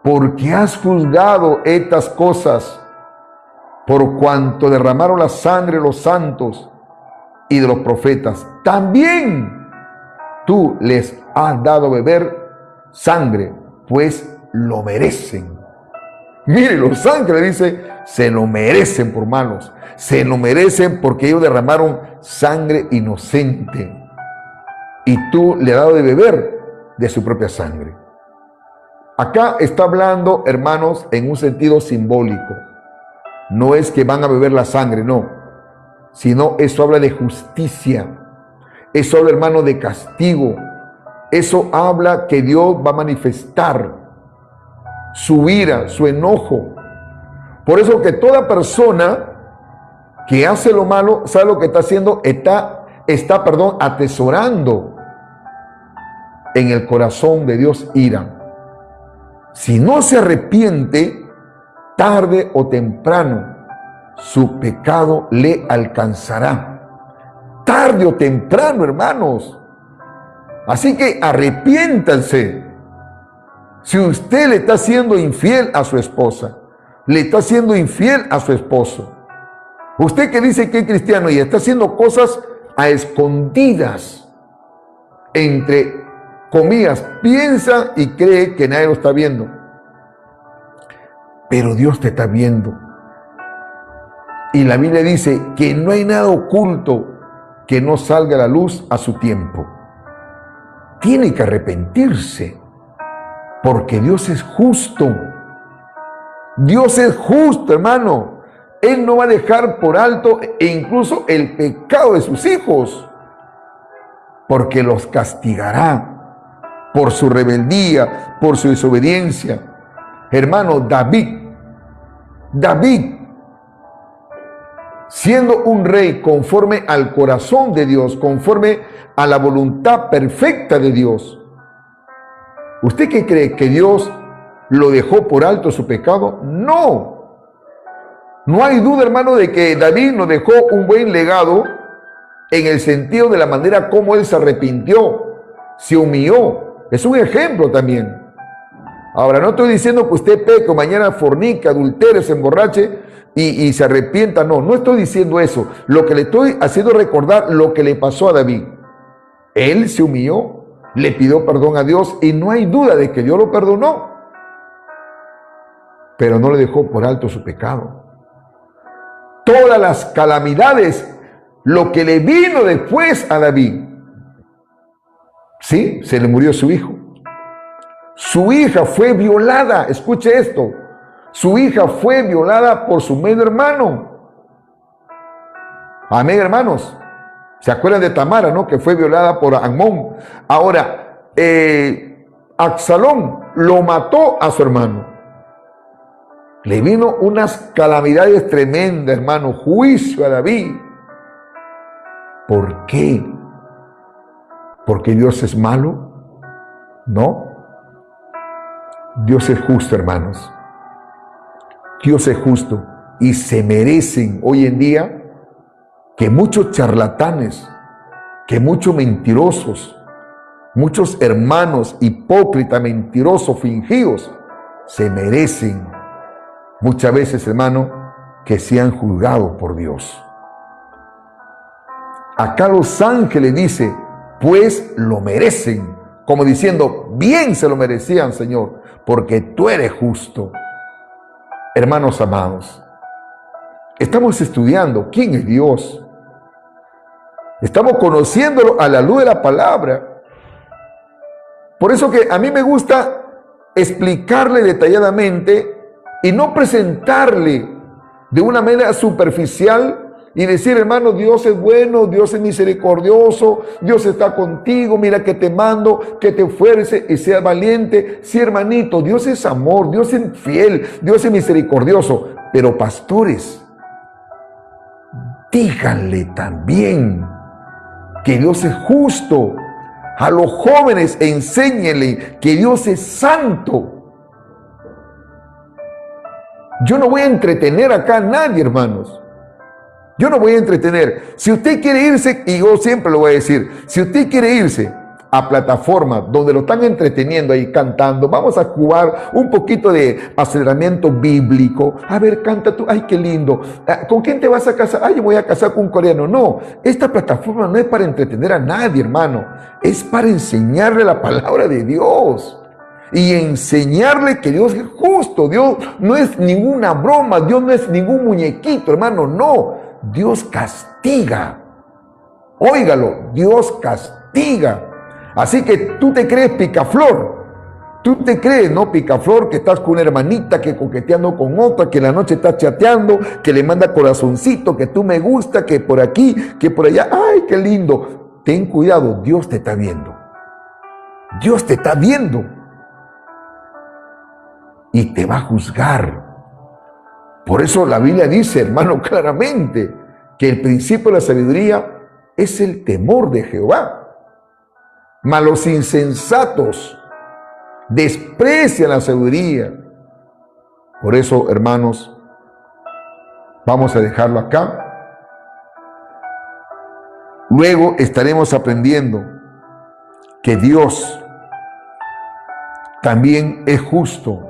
porque has juzgado estas cosas, por cuanto derramaron la sangre de los santos y de los profetas. También tú les has dado a beber sangre, pues lo merecen. Mire, los ángeles dice, se lo merecen por malos, se lo merecen porque ellos derramaron sangre inocente. Y tú le has dado de beber de su propia sangre. Acá está hablando, hermanos, en un sentido simbólico. No es que van a beber la sangre, no. Sino eso habla de justicia. Eso habla, hermano, de castigo. Eso habla que Dios va a manifestar su ira, su enojo. Por eso que toda persona que hace lo malo, sabe lo que está haciendo, está atesorando en el corazón de Dios ira. Si no se arrepiente, tarde o temprano, su pecado le alcanzará. Tarde o temprano, hermanos. Así que arrepiéntanse. Si usted le está siendo infiel a su esposa, le está siendo infiel a su esposo, usted que dice que es cristiano y está haciendo cosas a escondidas, entre comillas, piensa y cree que nadie lo está viendo. Pero Dios te está viendo. Y la Biblia dice que no hay nada oculto que no salga a la luz a su tiempo. Tiene que arrepentirse, porque Dios es justo. Dios es justo, hermano. Él no va a dejar por alto e incluso el pecado de sus hijos, porque los castigará por su rebeldía, por su desobediencia. Hermano, David, siendo un rey conforme al corazón de Dios, conforme a la voluntad perfecta de Dios, ¿usted qué cree? ¿Que Dios lo dejó por alto su pecado? No. No hay duda, hermano, de que David nos dejó un buen legado en el sentido de la manera como él se arrepintió, se humilló. Es un ejemplo también. Ahora, no estoy diciendo que usted peque, mañana fornica, adultere, se emborrache y se arrepienta. No, no estoy diciendo eso. Lo que le estoy haciendo es recordar lo que le pasó a David. Él se humilló, le pidió perdón a Dios y no hay duda de que Dios lo perdonó. Pero no le dejó por alto su pecado. Todas las calamidades, lo que le vino después a David. Sí, se le murió su hijo. Su hija fue violada, escuche esto, su hija fue violada por su medio hermano. Amén, hermanos. ¿Se acuerdan de Tamara, no? Que fue violada por Amnón. Ahora, Absalón lo mató a su hermano. Le vino unas calamidades tremendas, hermano, juicio a David. ¿Por qué? porque Dios es malo. No. Dios es justo, hermanos. Dios es justo. Y se merecen hoy en día que muchos charlatanes, que muchos mentirosos, muchos hermanos hipócritas, mentirosos, fingidos, se merecen muchas veces, hermano, que sean juzgados por Dios. Acá los ángeles dice, pues lo merecen, como diciendo, bien se lo merecían, Señor, porque tú eres justo. Hermanos amados, estamos estudiando quién es Dios. Estamos conociéndolo a la luz de la palabra. Por eso que a mí me gusta explicarle detalladamente y no presentarle de una manera superficial y decir, hermano, Dios es bueno, Dios es misericordioso, Dios está contigo, mira que te mando, que te esfuerces y seas valiente. Sí, hermanito, Dios es amor, Dios es fiel, Dios es misericordioso. Pero pastores, díganle también que Dios es justo. A los jóvenes enséñenle que Dios es santo. Yo no voy a entretener acá a nadie, hermanos. Yo no voy a entretener. Si usted quiere irse, y yo siempre lo voy a decir, si usted quiere irse a plataformas donde lo están entreteniendo ahí cantando, vamos a jugar un poquito de aceleramiento bíblico. A ver, canta tú, ay, qué lindo. ¿Con quién te vas a casar? Ay, yo voy a casar con un coreano. No, esta plataforma no es para entretener a nadie, hermano. Es para enseñarle la palabra de Dios. Y enseñarle que Dios es justo. Dios no es ninguna broma. Dios no es ningún muñequito, hermano. No, Dios castiga. Óigalo, Dios castiga. Así que tú te crees picaflor. Tú te crees, ¿no? Picaflor, que estás con una hermanita, que coqueteando con otra, que en la noche estás chateando, que le manda corazoncito, que tú me gusta, que por aquí, que por allá. ¡Ay, qué lindo! Ten cuidado, Dios te está viendo. Dios te está viendo. Y te va a juzgar. Por eso la Biblia dice, hermano, claramente, que el principio de la sabiduría es el temor de Jehová. Mas los insensatos desprecian la sabiduría. Por eso, hermanos, vamos a dejarlo acá. Luego estaremos aprendiendo que Dios también es justo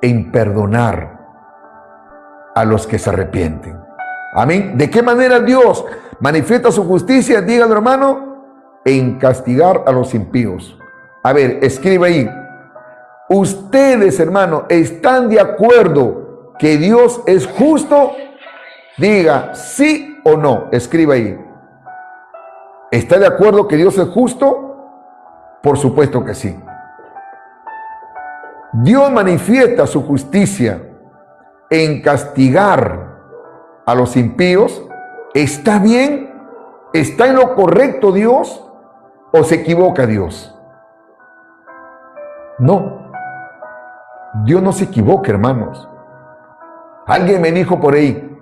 en perdonar a los que se arrepienten. Amén. ¿De qué manera Dios manifiesta su justicia? Díganlo, hermano. En castigar a los impíos. A ver, escribe ahí. Ustedes, hermano, ¿están de acuerdo que Dios es justo? Diga sí o no. Escribe ahí. ¿Está de acuerdo que Dios es justo? Por supuesto que sí. Dios manifiesta su justicia en castigar a los impíos. ¿Está bien? ¿Está en lo correcto Dios? ¿O se equivoca Dios? No. Dios no se equivoca, hermanos. Alguien me dijo por ahí,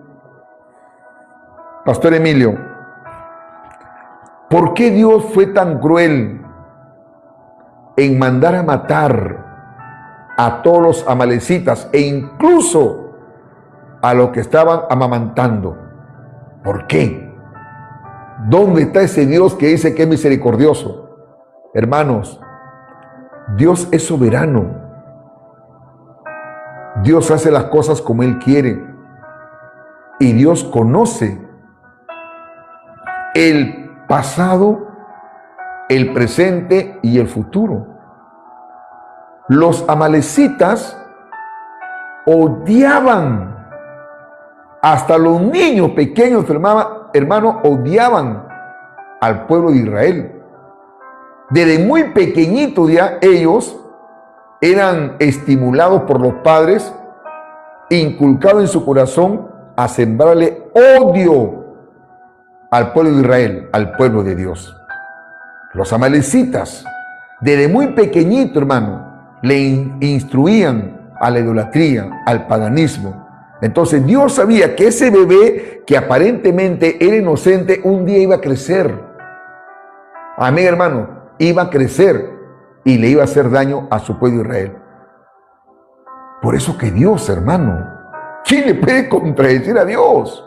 Pastor Emilio, ¿por qué Dios fue tan cruel en mandar a matar a todos los amalecitas e incluso a los que estaban amamantando? ¿Por qué? ¿Dónde está ese Dios que dice que es misericordioso? Hermanos, Dios es soberano. Dios hace las cosas como Él quiere. Y Dios conoce el pasado, el presente y el futuro. Los amalecitas odiaban, hasta los niños pequeños, hermano, odiaban al pueblo de Israel. Desde muy pequeñitos ya ellos eran estimulados por los padres, inculcados en su corazón a sembrarle odio al pueblo de Israel, al pueblo de Dios. Los amalecitas, desde muy pequeñito, hermano, le instruían a la idolatría, al paganismo. Entonces Dios sabía que ese bebé que aparentemente era inocente, un día iba a crecer. Amén, hermano. Iba a crecer y le iba a hacer daño a su pueblo Israel. Por eso que Dios, hermano, ¿quién le puede contradecir a Dios?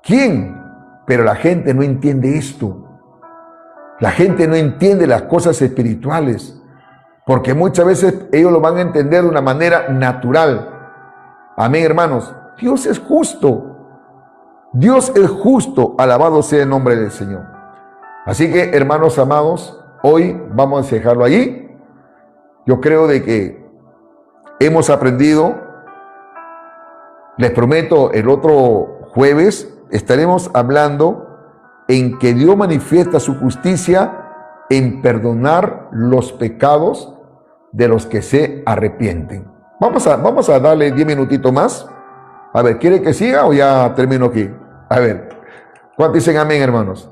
¿Quién? Pero la gente no entiende esto. La gente no entiende las cosas espirituales, porque muchas veces ellos lo van a entender de una manera natural. Amén, hermanos. Dios es justo. Dios es justo. Alabado sea el nombre del Señor. Así que, hermanos amados, hoy vamos a dejarlo allí. Yo creo de que hemos aprendido. Les prometo, el otro jueves estaremos hablando en que Dios manifiesta su justicia en perdonar los pecados de los que se arrepienten. Vamos a darle 10 minutitos más. A ver, ¿quiere que siga o ya termino aquí? A ver, ¿cuántos dicen amén, hermanos?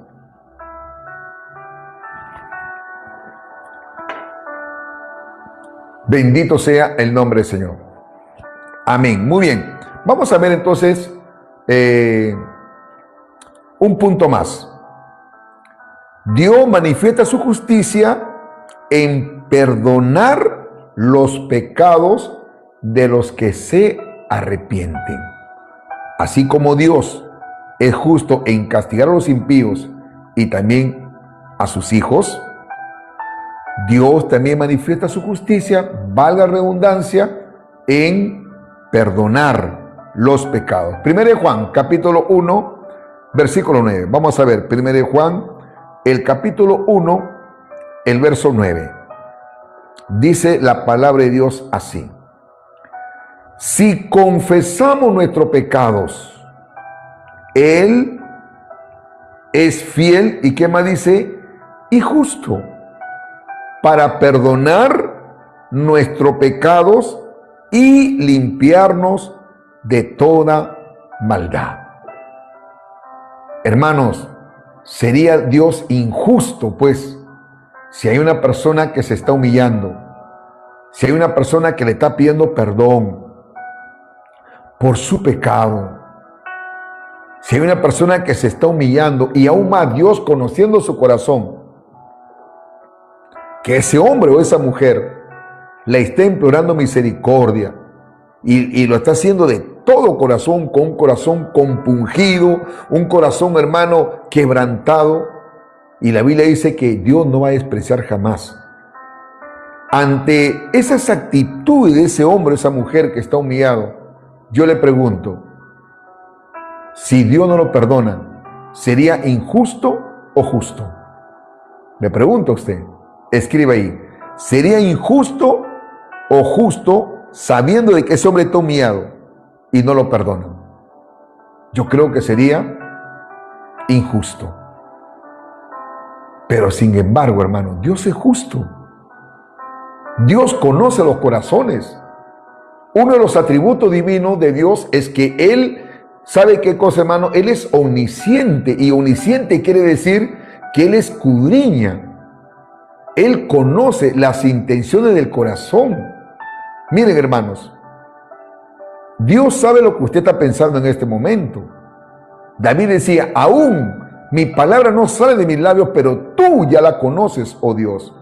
Bendito sea el nombre del Señor. Amén. Muy bien. Vamos a ver entonces un punto más. Dios manifiesta su justicia en perdonar los pecados de los que se arrepienten. Así como Dios es justo en castigar a los impíos y también a sus hijos, Dios también manifiesta su justicia, valga redundancia, en perdonar los pecados. 1 de Juan, capítulo 1, versículo 9. Vamos a ver, 1 de Juan, el capítulo 1, el verso 9. Dice la palabra de Dios así: si confesamos nuestros pecados, Él es fiel, ¿y qué más dice? Y justo, para perdonar nuestros pecados y limpiarnos de toda maldad. Hermanos, sería Dios injusto, pues, si hay una persona que se está humillando, si hay una persona que le está pidiendo perdón por su pecado, si hay una persona que se está humillando y aún más Dios conociendo su corazón, que ese hombre o esa mujer le está implorando misericordia y lo está haciendo de todo corazón, con un corazón compungido, un corazón, hermano, quebrantado. Y la Biblia dice que Dios no va a despreciar jamás. Ante esas actitudes de ese hombre o esa mujer que está humillado, yo le pregunto, si Dios no lo perdona, ¿sería injusto o justo? Le pregunto a usted, escriba ahí, ¿sería injusto o justo sabiendo de que ese hombre está humillado y no lo perdonan? Yo creo que sería injusto. Pero sin embargo, hermano, Dios es justo. Dios conoce los corazones. Uno de los atributos divinos de Dios es que Él, ¿sabe qué cosa, hermano? Él es omnisciente, y omnisciente quiere decir que Él escudriña. Él conoce las intenciones del corazón. Miren, hermanos, Dios sabe lo que usted está pensando en este momento. David decía, aún mi palabra no sale de mis labios, pero tú ya la conoces, oh Dios.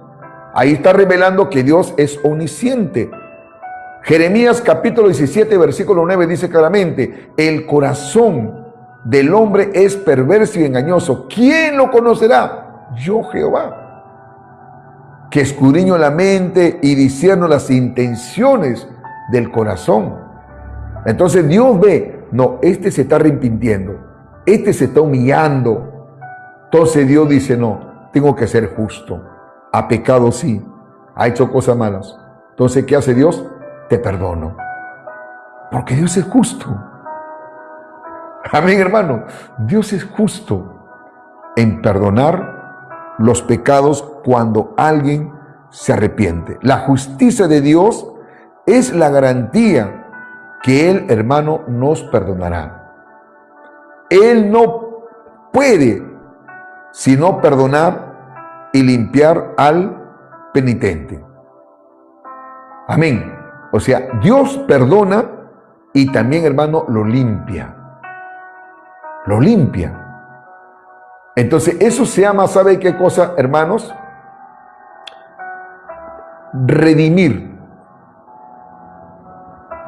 Ahí está revelando que Dios es omnisciente. Jeremías capítulo 17, versículo 9 dice claramente, el corazón del hombre es perverso y engañoso. ¿Quién lo conocerá? Yo, Jehová, que escudriño la mente y discierno las intenciones del corazón. Entonces Dios ve, no, este se está arrepintiendo, este se está humillando. Entonces Dios dice, no, tengo que ser justo. Ha pecado, sí, ha hecho cosas malas. Entonces, ¿qué hace Dios? Te perdono. Porque Dios es justo. Amén, hermano. Dios es justo en perdonar los pecados cuando alguien se arrepiente. La justicia de Dios es la garantía que Él, hermano, nos perdonará. Él no puede sino perdonar y limpiar al penitente. Amén. O sea, Dios perdona y también, hermano, lo limpia. Lo limpia. Entonces, eso se llama, ¿sabe qué cosa, hermanos? Redimir,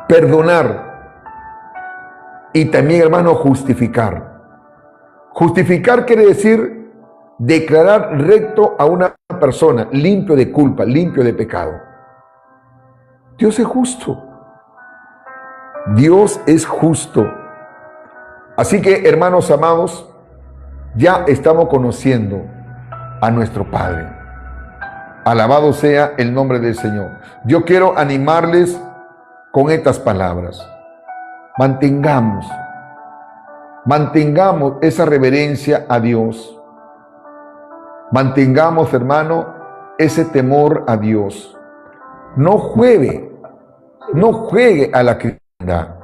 perdonar y también, hermano, justificar. Justificar quiere decir declarar recto a una persona, limpio de culpa, limpio de pecado. Dios es justo. Dios es justo. Así que, hermanos amados, ya estamos conociendo a nuestro Padre. Alabado sea el nombre del Señor. Yo quiero animarles con estas palabras. Mantengamos esa reverencia a Dios. Mantengamos, hermano, ese temor a Dios. No juegue a la cristiandad.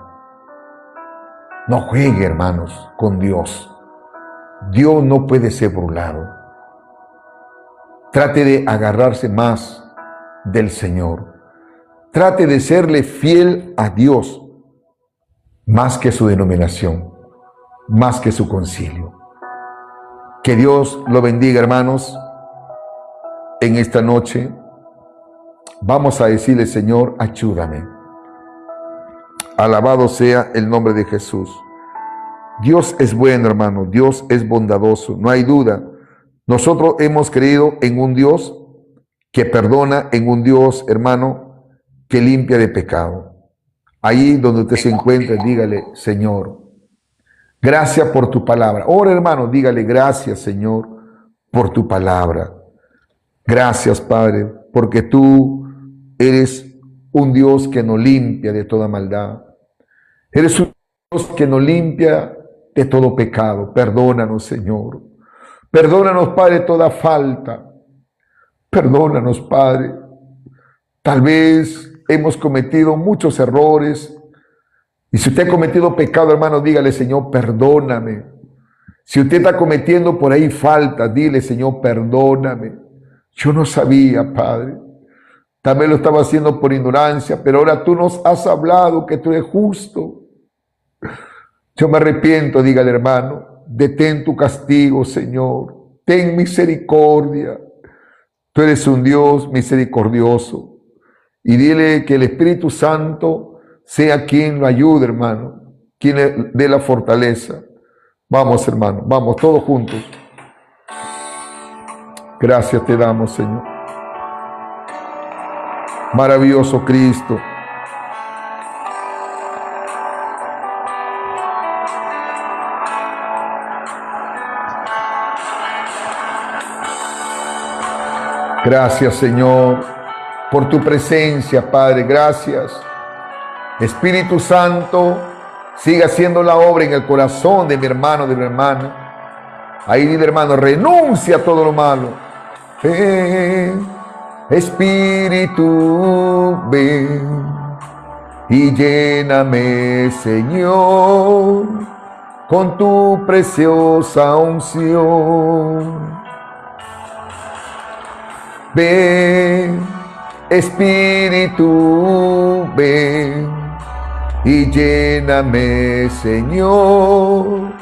No juegue, hermanos, con Dios. Dios no puede ser burlado. Trate de agarrarse más del Señor. Trate de serle fiel a Dios, más que su denominación, más que su concilio. Que Dios lo bendiga, hermanos. En esta noche vamos a decirle, Señor, ayúdame. Alabado sea el nombre de Jesús. Dios es bueno, hermano. Dios es bondadoso. No hay duda. Nosotros hemos creído en un Dios que perdona, en un Dios, hermano, que limpia de pecado. Ahí donde usted se encuentre, dígale, Señor, gracias por tu palabra. Ahora, hermano, dígale, gracias, Señor, por tu palabra. Gracias, Padre, porque tú eres un Dios que nos limpia de toda maldad. Eres un Dios que nos limpia de todo pecado. Perdónanos, Señor. Perdónanos, Padre, toda falta. Perdónanos, Padre. Tal vez hemos cometido muchos errores. Y si usted ha cometido pecado, hermano, dígale, Señor, perdóname. Si usted está cometiendo por ahí faltas, dile, Señor, perdóname. Yo no sabía, Padre. También lo estaba haciendo por ignorancia, pero ahora tú nos has hablado que tú eres justo. Yo me arrepiento, dígale, hermano. Detén tu castigo, Señor. Ten misericordia. Tú eres un Dios misericordioso. Y dile que el Espíritu Santo sea quien lo ayude, hermano. Quien le dé la fortaleza. Vamos, hermano. Vamos, todos juntos. Gracias te damos, Señor. Maravilloso Cristo. Gracias, Señor, por tu presencia, Padre. Gracias. Espíritu Santo, siga haciendo la obra en el corazón de mi hermano, de mi hermana. Ahí dice, hermano, renuncia a todo lo malo. Ven, Espíritu, ven y lléname, Señor, con tu preciosa unción. Ven, Espíritu, ven y lléname, Señor,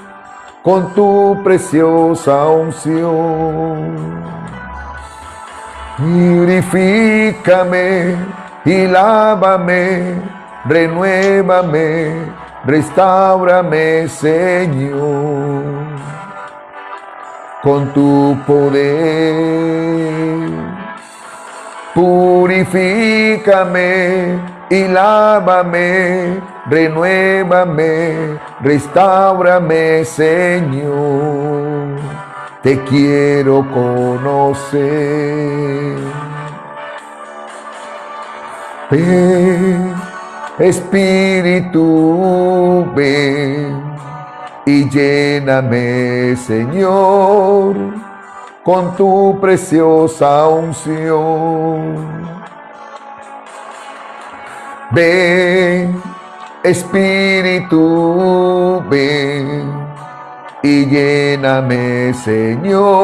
con tu preciosa unción. Purifícame y lávame, renuévame, restáurame, Señor, con tu poder. Purifícame y lávame, renuévame, restáurame, Señor. Te quiero conocer. Ven, Espíritu, ven y lléname, Señor, con tu preciosa unción. Ven, Espíritu, ven y lléname, Señor,